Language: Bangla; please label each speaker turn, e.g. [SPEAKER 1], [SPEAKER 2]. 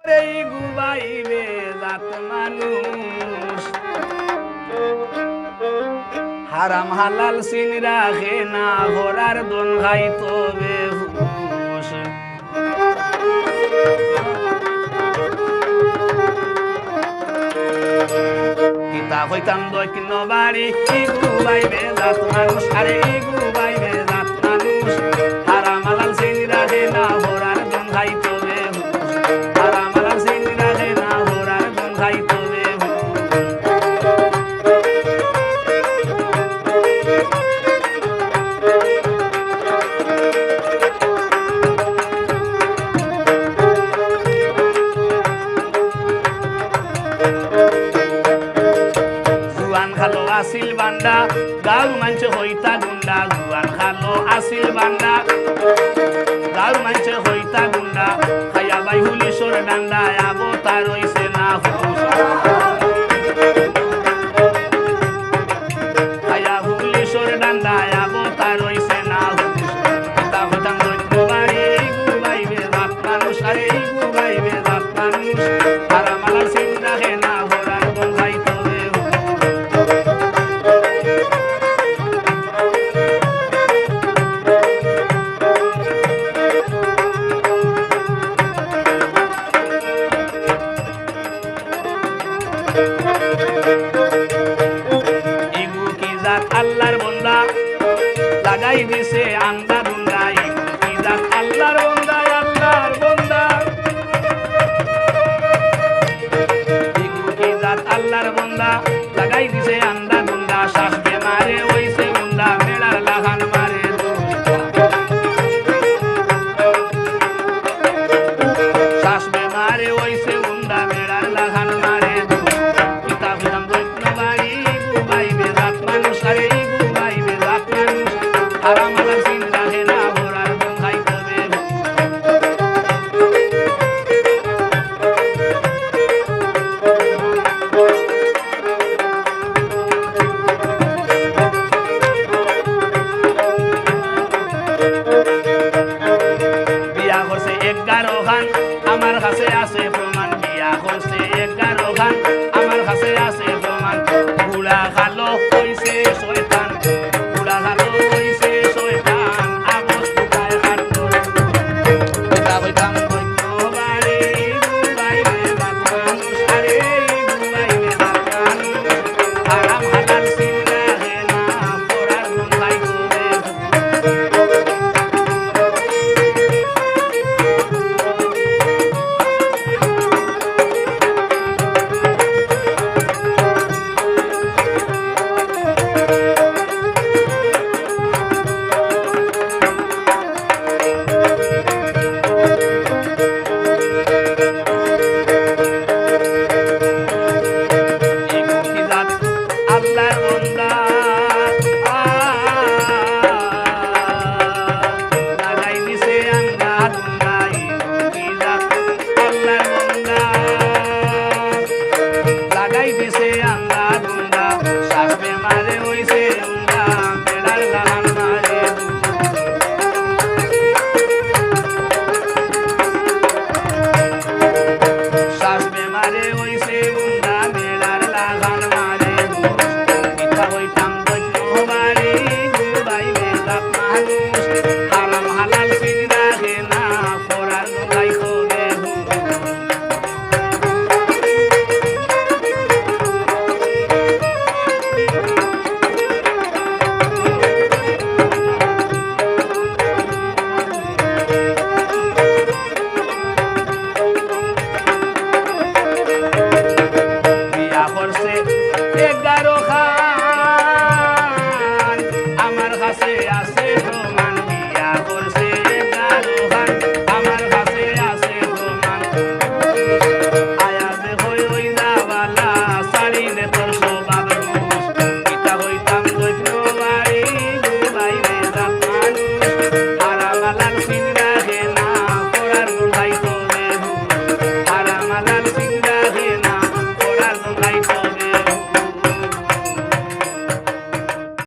[SPEAKER 1] এই গুবাইবে জাত মানুষ হারাম হালাল সিন রাখে না ঘোরার দন খাইতো বেহুশ কিতা কইতাম দৈন্য বাড়ি এই গুবাইবে জাত মানুষ আরে এই গুবাইবে জাত মানুষ হারাম হালাল সিন রাখে না ঘোরার দন খাইতো বেহুশ হারাম হালাল সিন রাখে না ঘোরার দন খাইতো আসিল বান্ডা গাঁর মানুষ হইতা গুন্ডা জুয়ান খালো আসিল বান্ডা গাঁর মানুষ হইতা গুন্ডা খাইয়া বাই হুলিশোর ডান্ডা আবো তার হইছে না খাইয়া হুলিশোর ডান্ডা আবো তার হইছে না তা হতাম দৈত্য বাড়ি গুবাইবে জাত মানুষ আরে গুবাইবে জাত মানুষ হারাম হালাল সিন রাখে না ঘোরার দন খাইতো ইগু কি জাত আল্লাহর বান্দা লাগাই দিছে আন্দা দুন্দা ইগু কি জাত আল্লাহর বান্দা আল্লাহর বান্দা ইগু কি জাত আল্লাহর বান্দা লাগাই দিছে আন্দা দুন্দা শ্বাস বেমারে হইছে গুন্দা মেলার লাগান মারে শ্বাস বেমারে হইছে গুন্দা মেলার লাগান মারে হারাম হালাল সিন রাখে না ঘোরার দন খাইতো বিয়া করছে 11 খান আমার কাছে আছে